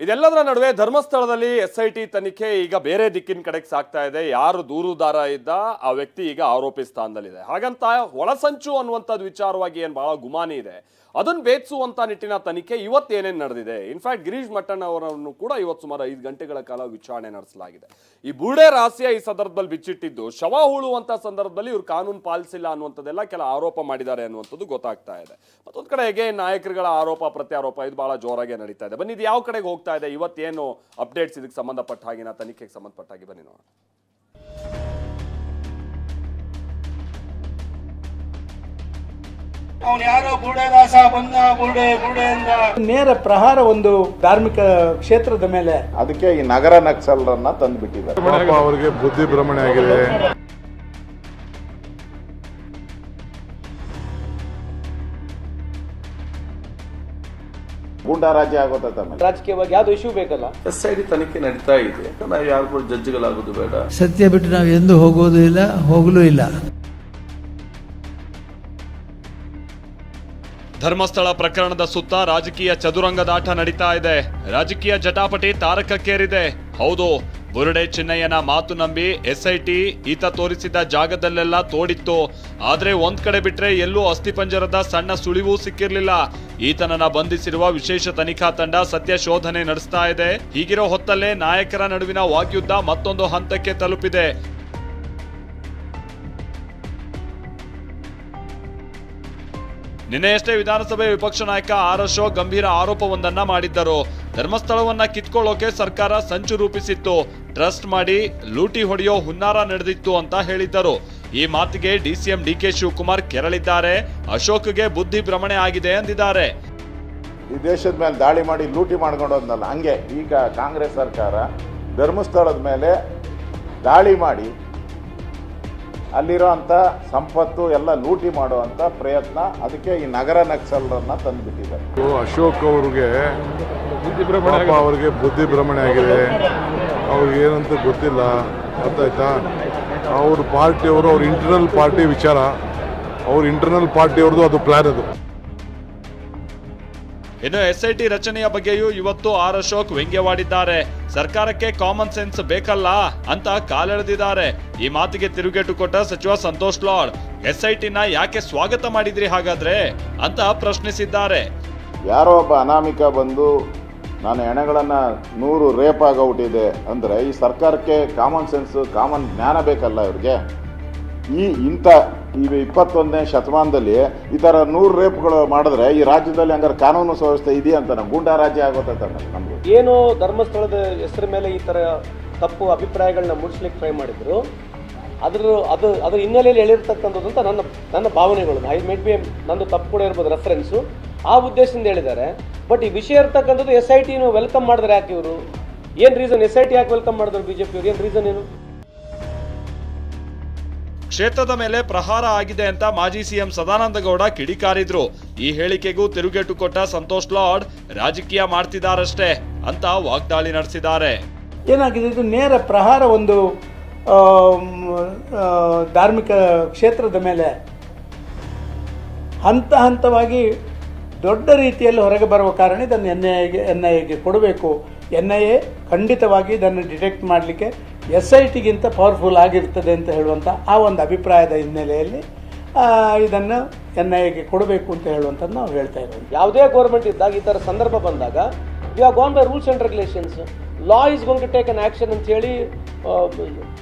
ಇದೆಲ್ಲದರ ನಡುವೆ ಧರ್ಮಸ್ಥಳದಲ್ಲಿ ಎಸ್ಐಟಿ ತನಿಖೆ ಈಗ ಬೇರೆ ದಿಕ್ಕಿನ ಕಡೆಗೆ ಸಾಗ್ತಾ ಇದೆ. ಯಾರು ದೂರುದಾರ ಇದ್ದ ಆ ವ್ಯಕ್ತಿ ಈಗ ಆರೋಪಿ ಸ್ಥಾನದಲ್ಲಿದೆ. ಹಾಗಂತ ಒಳಸಂಚು ಅನ್ನುವಂಥದ್ದು ವಿಚಾರವಾಗಿ ಏನು ಬಹಳ ಗುಮಾನಿ ಇದೆ, ಅದನ್ನು ಭೇದಿಸುವಂತ ನಿಟ್ಟಿನ ತನಿಖೆ ಇವತ್ತು ಏನೇನು ನಡೆದಿದೆ. ಇನ್ಫ್ಯಾಕ್ಟ್ ಗಿರೀಶ್ ಮಟ್ಟಣ್ಣ ಅವರನ್ನು ಕೂಡ ಇವತ್ತು ಸುಮಾರು 5 ಗಂಟೆಗಳ ಕಾಲ ವಿಚಾರಣೆ ನಡೆಸಲಾಗಿದೆ. ಈ ಬುರ್ಡೆ ರಹಸ್ಯ ಈ ಸಂದರ್ಭದಲ್ಲಿ ಬಿಚ್ಚಿಟ್ಟಿದ್ದು, ಶವ ಹೂಳುವಂತ ಸಂದರ್ಭದಲ್ಲಿ ಇವರು ಕಾನೂನು ಪಾಲಿಸಿಲ್ಲ ಅನ್ನುವಂಥದ್ದೆಲ್ಲ ಕೆಲ ಆರೋಪ ಮಾಡಿದ್ದಾರೆ ಅನ್ನುವಂಥದ್ದು ಗೊತ್ತಾಗ್ತಾ ಇದೆ. ಮತ್ತೊಂದು ಕಡೆ ಹೇಗೆ ನಾಯಕರುಗಳ ಆರೋಪ ಪ್ರತ್ಯಾರೋಪ ಇದು ಬಹಳ ಜೋರಾಗಿ ನಡೀತಾ ಇದೆ. ಬನ್ನಿ, ಇದು ಯಾವ ಕಡೆಗೆ ಹೋಗ್ತಾ ಇದೆ, ಇವತ್ತೇನು ಅಪ್ಡೇಟ್ಸ್ ಇದಕ್ಕೆ ಸಂಬಂಧಪಟ್ಟ ಹಾಗೆ ತನಿಖೆಗೆ ಸಂಬಂಧಪಟ್ಟ ಹಾಗೆ ಬನ್ನಿ ನೋಡೋಣ. ನೇರ ಪ್ರಹಾರ ಒಂದು ಧಾರ್ಮಿಕ ಕ್ಷೇತ್ರದ ಮೇಲೆ, ಅದಕ್ಕೆ ಈ ನಗರ ನಕ್ಸಲರನ್ನ ತಂದುಬಿಟ್ಟಿದ್ದಾರೆ. ಅವರಿಗೆ ಬುದ್ಧಿ ಭ್ರಮಣೆ ಆಗಿದೆ. ಗೂಂಡಾ ರಾಜ್ಯ ಆಗೋತ ರಾಜಕೀಯವಾಗಿ ಯಾವ್ದು ಇಶ್ಯೂ ಬೇಕಲ್ಲ. ಎಸ್ಐಟಿ ತನಿಖೆ ನಡೀತಾ ಇದೆ. ನಾವು ಯಾರು ಕೂಡ ಜಡ್ಜ್ಗಳಾಗೋದು ಬೇಡ. ಸತ್ಯ ಬಿಟ್ಟು ನಾವು ಎಂದು ಹೋಗೋದು ಇಲ್ಲ, ಹೋಗಲೂ ಇಲ್ಲ. ಧರ್ಮಸ್ಥಳ ಪ್ರಕರಣದ ಸುತ್ತ ರಾಜಕೀಯ ಚದುರಂಗದಾಟ ನಡೀತಾ ಇದೆ. ರಾಜಕೀಯ ಜಟಾಪಟಿ ತಾರಕಕ್ಕೇರಿದೆ. ಹೌದು, ಬುರುಡೆ ಚಿನ್ನಯ್ಯನ ಮಾತು ನಂಬಿ ಎಸ್ಐಟಿ ಈತ ತೋರಿಸಿದ ಜಾಗದಲ್ಲೆಲ್ಲ ತೋಡಿತ್ತು. ಆದ್ರೆ ಒಂದ್ ಕಡೆ ಬಿಟ್ರೆ ಎಲ್ಲೂ ಅಸ್ಥಿಪಂಜರದ ಸಣ್ಣ ಸುಳಿವೂ ಸಿಕ್ಕಿರ್ಲಿಲ್ಲ. ಈತನನ್ನ ಬಂಧಿಸಿರುವ ವಿಶೇಷ ತನಿಖಾ ತಂಡ ಸತ್ಯ ಶೋಧನೆ ನಡೆಸ್ತಾ ಇದೆ. ಹೀಗಿರೋ ಹೊತ್ತಲ್ಲೇ ನಾಯಕರ ನಡುವಿನ ವಾಗ್ಯುದ್ಧ ಮತ್ತೊಂದು ಹಂತಕ್ಕೆ ತಲುಪಿದೆ. ನಿನ್ನೆಯಷ್ಟೇ ವಿಧಾನಸಭೆ ವಿಪಕ್ಷ ನಾಯಕ ಆರ್ ಅಶೋಕ್ ಗಂಭೀರ ಆರೋಪವೊಂದನ್ನ ಮಾಡಿದ್ದರು. ಧರ್ಮಸ್ಥಳವನ್ನ ಕಿತ್ಕೊಳ್ಳೋಕೆ ಸರ್ಕಾರ ಸಂಚು ರೂಪಿಸಿತ್ತು, ಟ್ರಸ್ಟ್ ಮಾಡಿ ಲೂಟಿ ಹೊಡೆಯೋ ಹುನ್ನಾರ ನಡೆದಿತ್ತು ಅಂತ ಹೇಳಿದ್ದರು. ಈ ಮಾತಿಗೆ ಡಿಸಿಎಂ ಡಿಕೆ ಶಿವಕುಮಾರ್ ಕೆರಳಿದ್ದಾರೆ. ಅಶೋಕ್ಗೆ ಬುದ್ಧಿ ಭ್ರಮಣೆ ಆಗಿದೆ ಎಂದಿದ್ದಾರೆ. ಈ ದೇಶದ ಮೇಲೆ ದಾಳಿ ಮಾಡಿ ಲೂಟಿ ಮಾಡ್ಕೊಂಡೋದ್ನಲ್ಲ, ಹಂಗೆ ಈಗ ಕಾಂಗ್ರೆಸ್ ಸರ್ಕಾರ ಧರ್ಮಸ್ಥಳದ ಮೇಲೆ ದಾಳಿ ಮಾಡಿ ಅಲ್ಲಿರೋ ಅಂತ ಸಂಪತ್ತು ಎಲ್ಲ ಲೂಟಿ ಮಾಡುವಂತ ಪ್ರಯತ್ನ, ಅದಕ್ಕೆ ಈ ನಗರ ನಕ್ಸಲರನ್ನ ತಂದುಬಿಟ್ಟಿದ್ದಾರೆ. ಅಶೋಕ್ ಅವ್ರಿಗೆ ಬುದ್ಧಿ ಭ್ರಮಣೆ ಆಗಿದೆ. ಅವ್ರಿಗೆ ಏನಂತ ಗೊತ್ತಿಲ್ಲ, ಗೊತ್ತಾಯ್ತಾ? ಅವ್ರ ಪಾರ್ಟಿಯವರು, ಅವ್ರ ಇಂಟರ್ನಲ್ ಪಾರ್ಟಿ ವಿಚಾರ, ಅವ್ರ ಇಂಟರ್ನಲ್ ಪಾರ್ಟಿಯವ್ರದ್ದು ಅದು ಪ್ಲಾನ್ ಅದು. ಇನ್ನು ಎಸ್ಐಟಿ ರಚನೆಯ ಬಗ್ಗೆಯೂ ಇವತ್ತು ಆರ್ ಅಶೋಕ್ ವ್ಯಂಗ್ಯವಾಡಿದ್ದಾರೆ. ಸರ್ಕಾರಕ್ಕೆ ಕಾಮನ್ ಸೆನ್ಸ್ ಬೇಕಲ್ಲ ಅಂತ ಕಾಲೆಳೆದಿದ್ದಾರೆ. ಈ ಮಾತಿಗೆ ತಿರುಗೇಟು ಕೊಟ್ಟ ಸಚಿವ ಸಂತೋಷ್ ಲಾಡ್, ಎಸ್ಐಟಿನ ಯಾಕೆ ಸ್ವಾಗತ ಮಾಡಿದ್ರಿ ಹಾಗಾದ್ರೆ ಅಂತ ಪ್ರಶ್ನಿಸಿದ್ದಾರೆ. ಯಾರೋ ಒಬ್ಬ ಅನಾಮಿಕ ಬಂದು ನಾನು ಹೆಣಗಳನ್ನ 100 ರೇಪ್ ಆಗೋಗ್ಬಿಟ್ಟಿದೆ ಅಂದ್ರೆ ಈ ಸರ್ಕಾರಕ್ಕೆ ಕಾಮನ್ ಸೆನ್ಸ್, ಕಾಮನ್ ಜ್ಞಾನ ಬೇಕಲ್ಲ ಇವ್ರಿಗೆ. ಈ 21ನೇ ಶತಮಾನದಲ್ಲಿ ಈ ತರ 100 ರೇಪ್ಗಳು ಮಾಡಿದ್ರೆ ಈ ರಾಜ್ಯದಲ್ಲಿ ಹಂಗಾರೆ ಕಾನೂನು ಸುವ್ಯವಸ್ಥೆ ಇದೆಯಂತ ನಮ್ಮ ಗೂಂಡಾ ರಾಜ್ಯ ಆಗೋತ ನಮ್ಗೆ. ಏನು ಧರ್ಮಸ್ಥಳದ ಹೆಸರ ಮೇಲೆ ಈ ತರ ತಪ್ಪು ಅಭಿಪ್ರಾಯಗಳನ್ನ ಮೂಡಿಸ್ಲಿಕ್ಕೆ ಟ್ರೈ ಮಾಡಿದ್ರು, ಅದ್ರ ಹಿನ್ನೆಲೆಯಲ್ಲಿ ಹೇಳಿರ್ತಕ್ಕಂಥದ್ದು ಅಂತ ನನ್ನ ಭಾವನೆಗಳು. ಐ ಮೇಟ್ ಬಿ ನಂದು ತಪ್ಪು ಕೂಡ ಇರ್ಬೋದು, ರೆಫರೆನ್ಸು ಆ ಉದ್ದೇಶದಿಂದ ಹೇಳಿದ್ದಾರೆ. ಬಟ್ ಈ ವಿಷಯ ಇರ್ತಕ್ಕಂಥದ್ದು SIT ವೆಲ್ಕಮ್ ಮಾಡಿದ್ರೆ ಯಾಕೆ ಇವರು, ಏನ್ ರೀಸನ್? SIT ಯಾಕೆ ವೆಲ್ಕಮ್ ಮಾಡಿದ್ರು ಬಿಜೆಪಿ ಅವರು, ಏನ್ ರೀಸನ್ ಏನು? ಕ್ಷೇತ್ರದ ಮೇಲೆ ಪ್ರಹಾರ ಆಗಿದೆ ಅಂತ ಮಾಜಿ ಸಿಎಂ ಸದಾನಂದ ಗೌಡ ಕಿಡಿಕಾರಿದ್ರು. ಈ ಹೇಳಿಕೆಗೂ ತಿರುಗೇಟು ಕೊಟ್ಟ ಸಂತೋಷ್ ಲಾಡ್, ರಾಜಕೀಯ ಮಾಡ್ತಿದ್ದಾರಷ್ಟೇ ಅಂತ ವಾಗ್ದಾಳಿ ನಡೆಸಿದ್ದಾರೆ. ಏನಾಗಿದೆ, ಇದು ನೇರ ಪ್ರಹಾರ ಒಂದು ಧಾರ್ಮಿಕ ಕ್ಷೇತ್ರದ ಮೇಲೆ ಹಂತ ಹಂತವಾಗಿ ದೊಡ್ಡ ರೀತಿಯಲ್ಲಿ ಹೊರಗೆ ಬರುವ ಕಾರಣ ಇದನ್ನು NIA ಕೊಡಬೇಕು. NIA ಖಂಡಿತವಾಗಿ ಇದನ್ನು ಡಿಟೆಕ್ಟ್ ಮಾಡಲಿಕ್ಕೆ SITಗಿಂತ ಪವರ್ಫುಲ್ ಆಗಿರ್ತದೆ ಅಂತ ಹೇಳುವಂಥ ಆ ಒಂದು ಅಭಿಪ್ರಾಯದ ಹಿನ್ನೆಲೆಯಲ್ಲಿ ಇದನ್ನು NIA ಕೊಡಬೇಕು ಅಂತ ಹೇಳುವಂಥದ್ದು ನಾವು ಹೇಳ್ತಾ ಇದ್ದೀವಿ. ಯಾವುದೇ ಗೌರ್ಮೆಂಟ್ ಇದ್ದಾಗ ಈ ಥರ ಸಂದರ್ಭ ಬಂದಾಗ we are gone by rules and regulations. Law is going to take an action ಅಂತ ಹೇಳಿ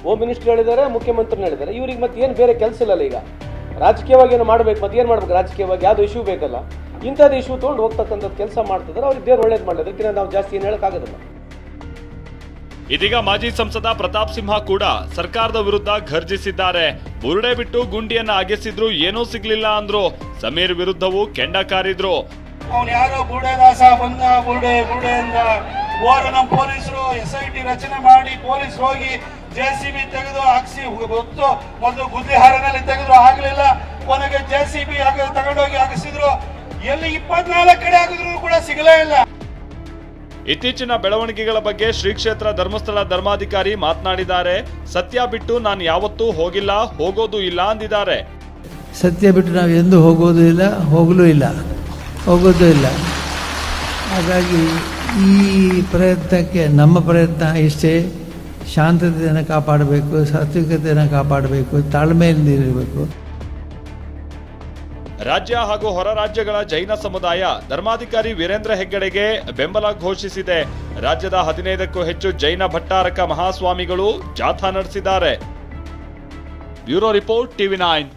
ಹೋಮ್ ಮಿನಿಸ್ಟರ್ ಹೇಳಿದ್ದಾರೆ, ಮುಖ್ಯಮಂತ್ರಿ ಹೇಳಿದ್ದಾರೆ. ಇವ್ರಿಗೆ ಮತ್ತೆ ಏನು ಬೇರೆ ಕೆಲಸ ಇಲ್ಲಲ್ಲ. ಈಗ ರಾಜಕೀಯವಾಗಿ ಏನು ಮಾಡಬೇಕು, ಮತ್ತೆ ಏನು ಮಾಡ್ಬೇಕು? ರಾಜಕೀಯವಾಗಿ ಯಾವುದು ಇಶ್ಯೂ ಬೇಕಲ್ಲ, ಇಂಥದ್ದು ಇಶ್ಯೂ ತೊಗೊಂಡು ಹೋಗ್ತಕ್ಕಂಥದ್ದು ಕೆಲಸ ಮಾಡ್ತಿದ್ದಾರೆ. ಅವ್ರಿಗೆ ದೇವ್ರು ಒಳ್ಳೇದು ಮಾಡಲಿ, ಅದಕ್ಕಿಂತ ನಾವು ಜಾಸ್ತಿ ಏನು ಹೇಳೋಕ್ಕಾಗೋದಿಲ್ಲ. ಇದೀಗ ಮಾಜಿ ಸಂಸದ ಪ್ರತಾಪ್ ಸಿಂಹ ಕೂಡ ಸರ್ಕಾರದ ವಿರುದ್ಧ ಘರ್ಜಿಸಿದ್ದಾರೆ. ಬುರುಡೆ ಬಿಟ್ಟು ಗುಂಡಿಯನ್ನ ಅಗೆಸಿದ್ರು ಏನೂ ಸಿಗ್ಲಿಲ್ಲ ಅಂದ್ರು. ಸಮೀರ್ ವಿರುದ್ಧವೂ ಕೆಂಡ ಕಾರಿದ್ರು. ಅವ್ನು ಯಾರೋ ಬುರುಡೆದಾಸ ಬಂದ ಬುರುಡೆ ಅಂತ ಓರು ನಮ್ಮ ಪೊಲೀಸರು SIT ರಚನೆ ಮಾಡಿ ಪೊಲೀಸರು ಹೋಗಿ JCB ತೆಗೆದು ಹಾಕ್ಸಿ ಹೊತ್ತು ಮೊದಲು ಗುದ್ದಿಹಾರನಲ್ಲಿ ತೆಗೆದ್ರು, ಆಗ್ಲಿಲ್ಲ. ಕೊನೆಗೆ JCB ತಗೊಂಡೋಗಿ ಹಾಕಿಸಿದ್ರು. ಎಲ್ಲಿ 24 ಕಡೆ ಆಗಿದ್ರು ಕೂಡ ಸಿಗಲೇ ಇಲ್ಲ. ಇತ್ತೀಚಿನ ಬೆಳವಣಿಗೆಗಳ ಬಗ್ಗೆ ಶ್ರೀ ಕ್ಷೇತ್ರ ಧರ್ಮಸ್ಥಳ ಧರ್ಮಾಧಿಕಾರಿ ಮಾತನಾಡಿದ್ದಾರೆ. ಸತ್ಯ ಬಿಟ್ಟು ನಾನು ಯಾವತ್ತೂ ಹೋಗಿಲ್ಲ, ಹೋಗೋದು ಇಲ್ಲ ಅಂದಿದ್ದಾರೆ. ಸತ್ಯ ಬಿಟ್ಟು ನಾವು ಎಂದು ಹೋಗೋದು ಇಲ್ಲ, ಹೋಗಲೂ ಇಲ್ಲ, ಹೋಗೋದು ಇಲ್ಲ. ಹಾಗಾಗಿ ಈ ಪ್ರಯತ್ನಕ್ಕೆ ನಮ್ಮ ಪ್ರಯತ್ನ ಇಷ್ಟೇ, ಶಾಂತತೆಯನ್ನು ಕಾಪಾಡಬೇಕು, ಸಾತ್ವಿಕತೆಯನ್ನು ಕಾಪಾಡಬೇಕು, ತಾಳ್ಮೆಯಿಂದ ಇರಬೇಕು. ರಾಜ್ಯ ಹಾಗೂ ಹೊರ ರಾಜ್ಯಗಳ ಜೈನ ಸಮುದಾಯ ಧರ್ಮಾಧಿಕಾರಿ ವೀರೇಂದ್ರ ಹೆಗ್ಗಡೆಗೆ ಬೆಂಬಲ ಘೋಷಿಸಿದೆ. ರಾಜ್ಯದ 15ಕ್ಕೂ ಹೆಚ್ಚು ಜೈನ ಭಟ್ಟಾರಕ ಮಹಾಸ್ವಾಮಿಗಳು ಜಾಥಾ ನಡೆಸಿದ್ದಾರೆ. Bureau report, TV9.